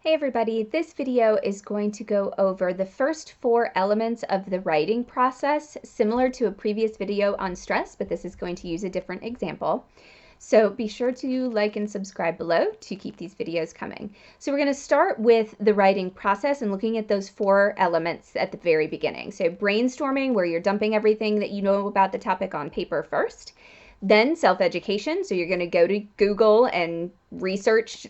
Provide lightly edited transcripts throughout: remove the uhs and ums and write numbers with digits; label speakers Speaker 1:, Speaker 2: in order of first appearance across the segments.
Speaker 1: Hey everybody, this video is going to go over the first 4 elements of the writing process, similar to a previous video on stress, but this is going to use a different example. So be sure to like and subscribe below to keep these videos coming. So we're going to start with the writing process and looking at those 4 elements at the very beginning. So brainstorming, where you're dumping everything that you know about the topic on paper first. Then self-education, so you're going to go to Google and research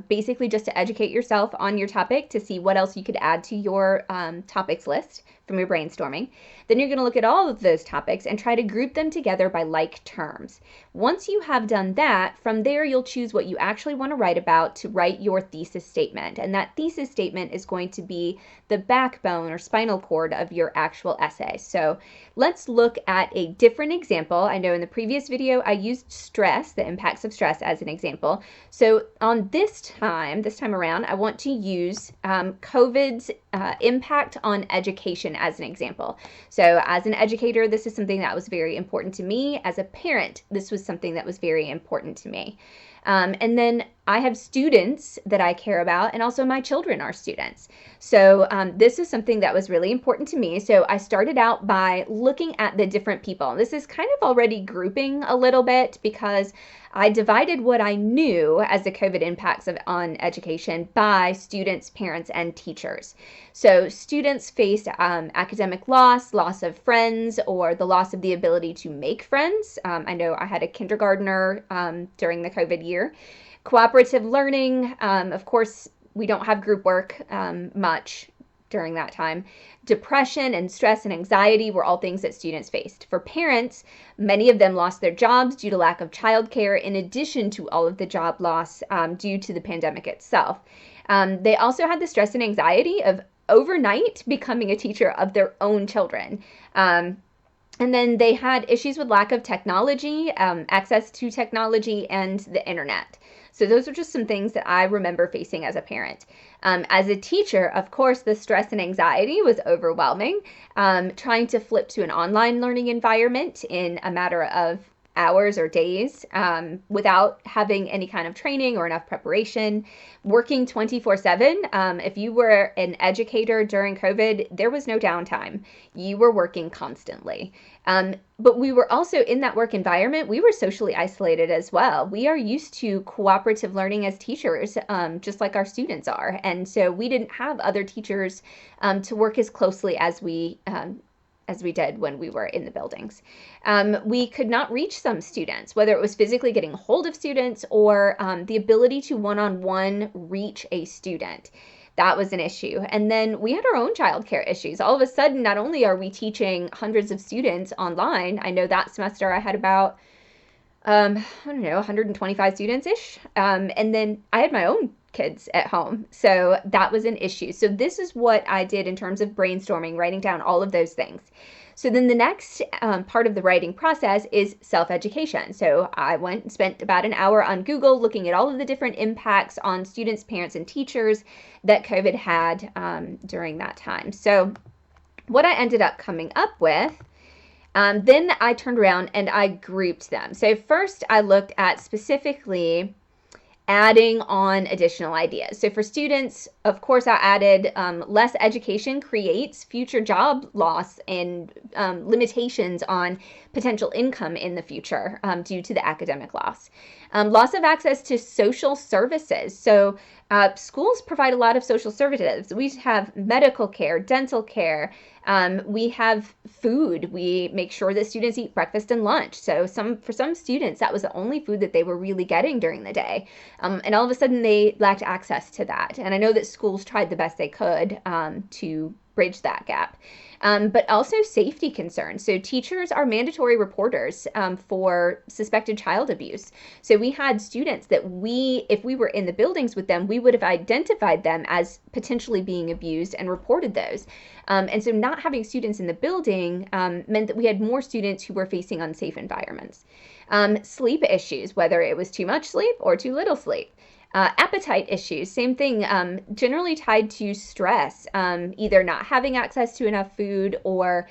Speaker 1: basically just to educate yourself on your topic to see what else you could add to your topics list from your brainstorming. Then you're going to look at all of those topics and try to group them together by like terms. Once you have done that, from there you'll choose what you actually want to write about to write your thesis statement. And that thesis statement is going to be the backbone or spinal cord of your actual essay. So let's look at a different example. I know in the previous video I used stress, the impacts of stress, as an example. So on this time around, I want to use COVID's impact on education as an example. So as an educator, this is something that was very important to me. As a parent, this was something that was very important to me. And then I have students that I care about, and also my children are students. So this is something that was really important to me. So I started out by looking at the different people. This is kind of already grouping a little bit because I divided what I knew as the COVID impacts on education by students, parents, and teachers. So students faced academic loss of friends, or the loss of the ability to make friends. I know I had a kindergartner during the COVID year. Cooperative learning, of course, we don't have group work much during that time. Depression and stress and anxiety were all things that students faced. For parents, many of them lost their jobs due to lack of childcare, in addition to all of the job loss due to the pandemic itself. They also had the stress and anxiety of overnight becoming a teacher of their own children. And then they had issues with lack of technology, access to technology, and the internet. So those are just some things that I remember facing as a parent. As a teacher, of course, the stress and anxiety was overwhelming. Trying to flip to an online learning environment in a matter of hours or days without having any kind of training or enough preparation, working 24/7. If you were an educator during COVID, there was no downtime. You were working constantly. But we were also in that work environment, we were socially isolated as well. We are used to cooperative learning as teachers, just like our students are. And so we didn't have other teachers to work as closely as we did when we were in the buildings. We could not reach some students, whether it was physically getting a hold of students or the ability to one-on-one reach a student. That was an issue. And then we had our own childcare issues. All of a sudden, not only are we teaching hundreds of students online, I know that semester I had about, I don't know, 125 students-ish. And then I had my own kids at home. So that was an issue. So this is what I did in terms of brainstorming, writing down all of those things. So then the next part of the writing process is self-education. So I went and spent about an hour on Google looking at all of the different impacts on students, parents, and teachers that COVID had during that time. So what I ended up coming up with, then I turned around and I grouped them. So first I looked at specifically adding on additional ideas. So for students, of course, I added less education creates future job loss and limitations on potential income in the future due to the academic loss. Loss of access to social services. So schools provide a lot of social services. We have medical care, dental care. We have food. We make sure that students eat breakfast and lunch. So for some students, that was the only food that they were really getting during the day. And all of a sudden they lacked access to that. And I know that schools tried the best they could to bridge that gap. But also safety concerns. So teachers are mandatory reporters for suspected child abuse. So we had students that if we were in the buildings with them, we would have identified them as potentially being abused and reported those. And so not having students in the building meant that we had more students who were facing unsafe environments. Sleep issues, whether it was too much sleep or too little sleep. Appetite issues, same thing, generally tied to stress, either not having access to enough food or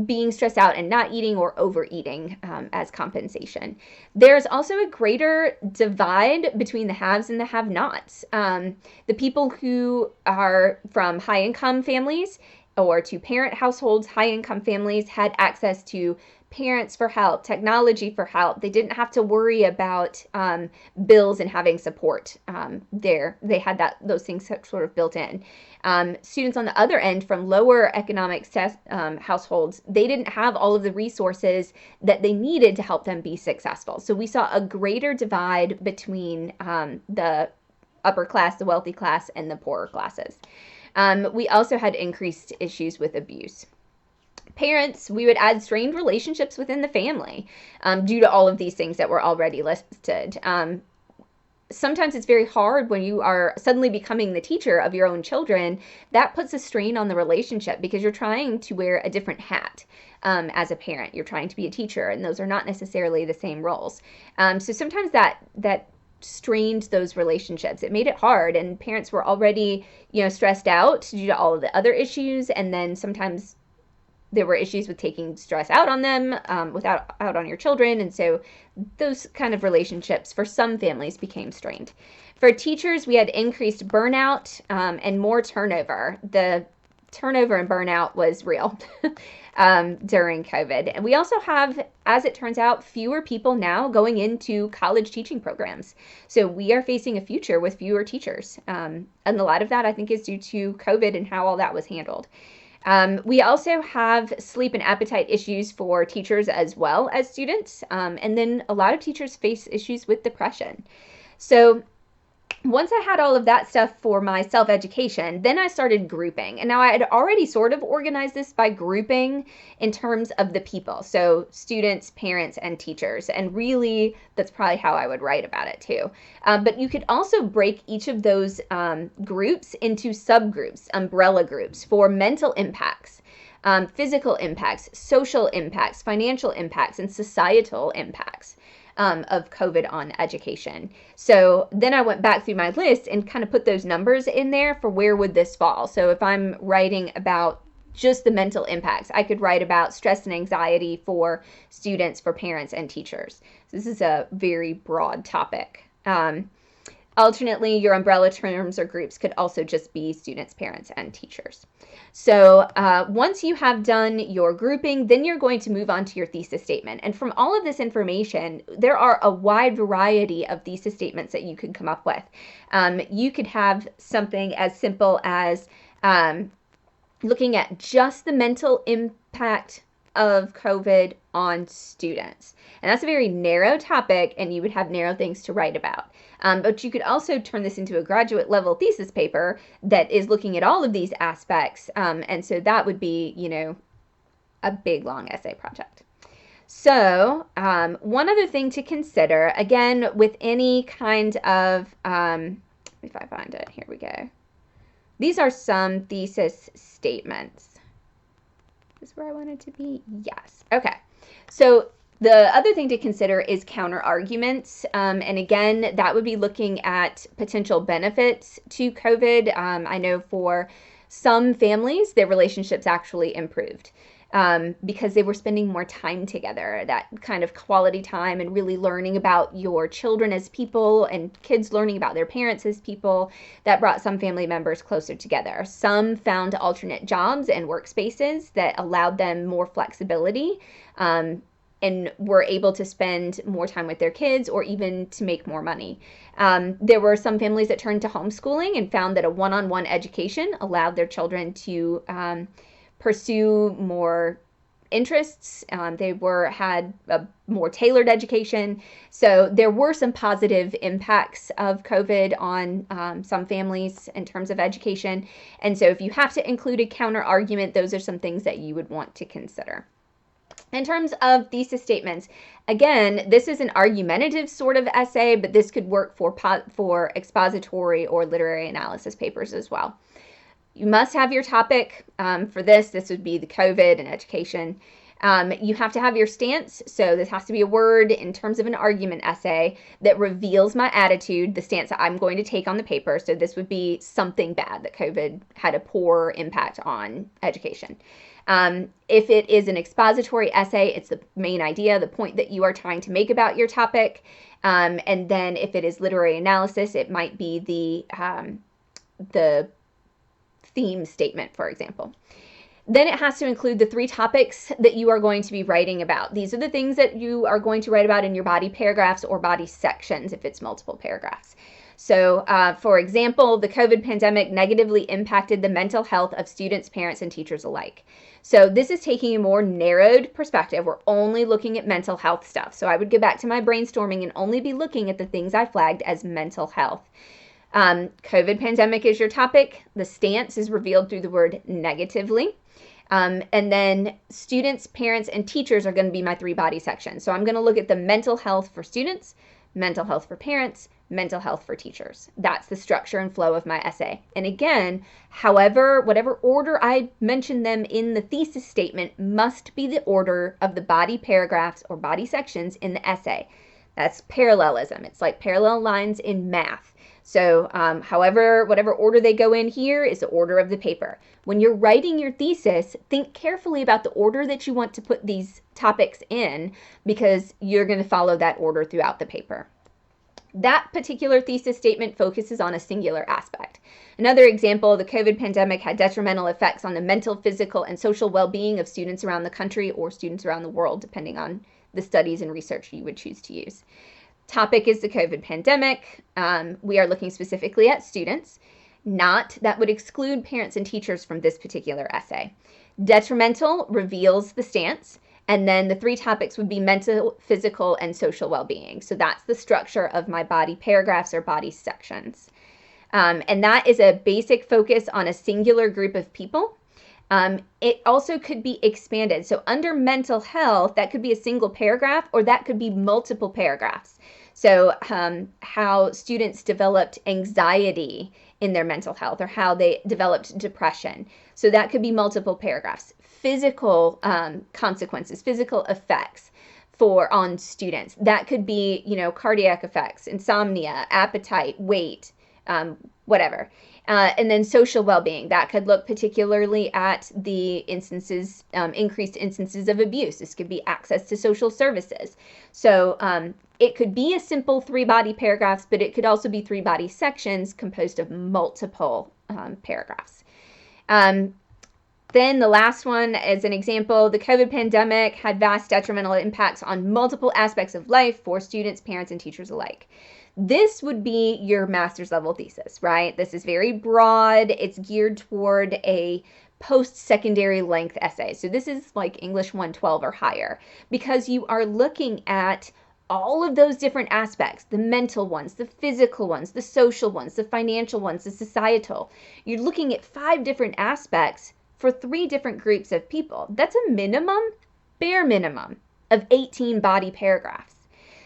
Speaker 1: being stressed out and not eating or overeating as compensation. There's also a greater divide between the haves and the have-nots. The people who are from high-income families or two-parent households, high-income families had access to parents for help, technology for help. They didn't have to worry about bills and having support there. They had those things sort of built in. Students on the other end from lower economic households, they didn't have all of the resources that they needed to help them be successful. So we saw a greater divide between the upper class, the wealthy class, and the poorer classes. We also had increased issues with abuse. Parents, we would add strained relationships within the family due to all of these things that were already listed. Sometimes it's very hard when you are suddenly becoming the teacher of your own children. That puts a strain on the relationship because you're trying to wear a different hat as a parent. You're trying to be a teacher, and those are not necessarily the same roles. So sometimes that strained those relationships. It made it hard, and parents were already, stressed out due to all of the other issues, and then sometimes there were issues with taking stress out on them, out on your children, and so those kind of relationships for some families became strained. For teachers, we had increased burnout and more turnover. The turnover and burnout was real during COVID. And we also have, as it turns out, fewer people now going into college teaching programs. So we are facing a future with fewer teachers. And a lot of that, I think, is due to COVID and how all that was handled. We also have sleep and appetite issues for teachers as well as students. And then a lot of teachers face issues with depression. So once I had all of that stuff for my self-education, then I started grouping. And now I had already sort of organized this by grouping in terms of the people. So students, parents, and teachers. And really, that's probably how I would write about it too. But you could also break each of those groups into subgroups, umbrella groups for mental impacts, physical impacts, social impacts, financial impacts, and societal impacts of COVID on education. So then I went back through my list and kind of put those numbers in there for where would this fall. So if I'm writing about just the mental impacts, I could write about stress and anxiety for students, for parents, and teachers. So this is a very broad topic. Alternately, your umbrella terms or groups could also just be students, parents, and teachers. So once you have done your grouping, then you're going to move on to your thesis statement. And from all of this information, there are a wide variety of thesis statements that you could come up with. You could have something as simple as looking at just the mental impact of COVID on students. And that's a very narrow topic, and you would have narrow things to write about. But you could also turn this into a graduate level thesis paper that is looking at all of these aspects. And so that would be, a big, long essay project. So one other thing to consider, again, with any kind of, if I find it, here we go. These are some thesis statements. Is where I want it to be? Yes. Okay. So the other thing to consider is counter arguments. And again, that would be looking at potential benefits to COVID. I know for some families, their relationships actually improved because they were spending more time together, that kind of quality time and really learning about your children as people and kids learning about their parents as people. That brought some family members closer together. Some found alternate jobs and workspaces that allowed them more flexibility and were able to spend more time with their kids or even to make more money. There were some families that turned to homeschooling and found that a one-on-one education allowed their children to pursue more interests. They had a more tailored education. So there were some positive impacts of COVID on some families in terms of education. And so if you have to include a counter argument, those are some things that you would want to consider. In terms of thesis statements, again, this is an argumentative sort of essay, but this could work for expository or literary analysis papers as well. You must have your topic for this. This would be the COVID and education. You have to have your stance. So this has to be a word in terms of an argument essay that reveals my attitude, the stance that I'm going to take on the paper. So this would be something bad, that COVID had a poor impact on education. If it is an expository essay, it's the main idea, the point that you are trying to make about your topic. And then if it is literary analysis, it might be the theme statement, for example. Then it has to include the 3 topics that you are going to be writing about. These are the things that you are going to write about in your body paragraphs or body sections if it's multiple paragraphs. So, for example, the COVID pandemic negatively impacted the mental health of students, parents, and teachers alike. So this is taking a more narrowed perspective. We're only looking at mental health stuff. So I would go back to my brainstorming and only be looking at the things I flagged as mental health. COVID pandemic is your topic. The stance is revealed through the word negatively. And then students, parents, and teachers are going to be my 3 body sections. So I'm going to look at the mental health for students, mental health for parents, mental health for teachers. That's the structure and flow of my essay. And again, whatever order I mention them in the thesis statement must be the order of the body paragraphs or body sections in the essay. That's parallelism. It's like parallel lines in math. So whatever order they go in here is the order of the paper. When you're writing your thesis, think carefully about the order that you want to put these topics in, because you're going to follow that order throughout the paper. That particular thesis statement focuses on a singular aspect. Another example, the COVID pandemic had detrimental effects on the mental, physical, and social well-being of students around the country or students around the world, depending on the studies and research you would choose to use. Topic is the COVID pandemic. We are looking specifically at students. That would exclude parents and teachers from this particular essay. Detrimental reveals the stance. And then the 3 topics would be mental, physical, and social well-being. So that's the structure of my body paragraphs or body sections. And that is a basic focus on a singular group of people. It also could be expanded. So under mental health, that could be a single paragraph, or that could be multiple paragraphs. So how students developed anxiety in their mental health, or how they developed depression. So that could be multiple paragraphs. Physical consequences, physical effects on students. That could be, cardiac effects, insomnia, appetite, weight, whatever. And then social well-being. That could look particularly at the instances, increased instances of abuse. This could be access to social services. So it could be a simple 3 body paragraphs, but it could also be 3 body sections composed of multiple paragraphs. Then the last one is an example. The COVID pandemic had vast detrimental impacts on multiple aspects of life for students, parents, and teachers alike. This would be your master's level thesis, right? This is very broad. It's geared toward a post-secondary length essay. So this is like English 112 or higher, because you are looking at all of those different aspects, the mental ones, the physical ones, the social ones, the financial ones, the societal. You're looking at 5 different aspects for 3 different groups of people. That's a bare minimum of 18 body paragraphs.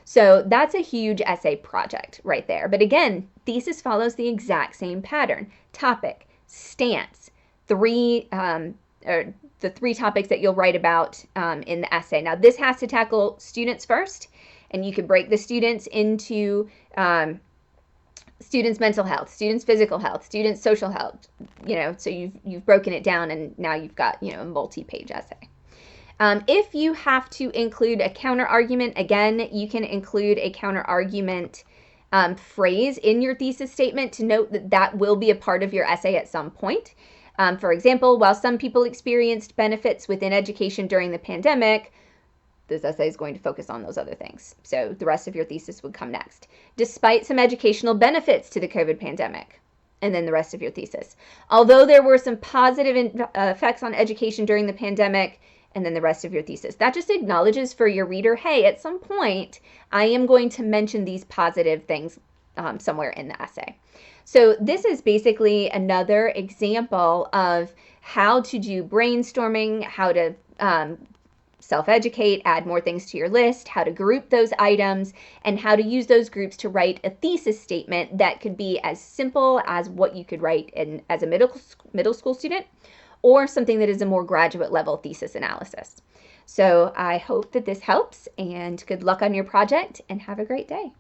Speaker 1: So that's a huge essay project right there. But again, thesis follows the exact same pattern. Topic, stance, the 3 topics that you'll write about in the essay. Now this has to tackle students first, and you could break the students into students' mental health, students' physical health, students' social health, so you've broken it down, and now you've got, a multi-page essay. If you have to include a counter argument, again, you can include a counter argument phrase in your thesis statement to note that will be a part of your essay at some point. For example, while some people experienced benefits within education during the pandemic, this essay is going to focus on those other things. So the rest of your thesis would come next. Despite some educational benefits to the COVID pandemic, and then the rest of your thesis. Although there were some positive effects on education during the pandemic, and then the rest of your thesis. That just acknowledges for your reader, hey, at some point, I am going to mention these positive things somewhere in the essay. So this is basically another example of how to do brainstorming, how to self-educate, add more things to your list, how to group those items, and how to use those groups to write a thesis statement that could be as simple as what you could write as a middle school student, or something that is a more graduate level thesis analysis. So I hope that this helps, and good luck on your project, and have a great day.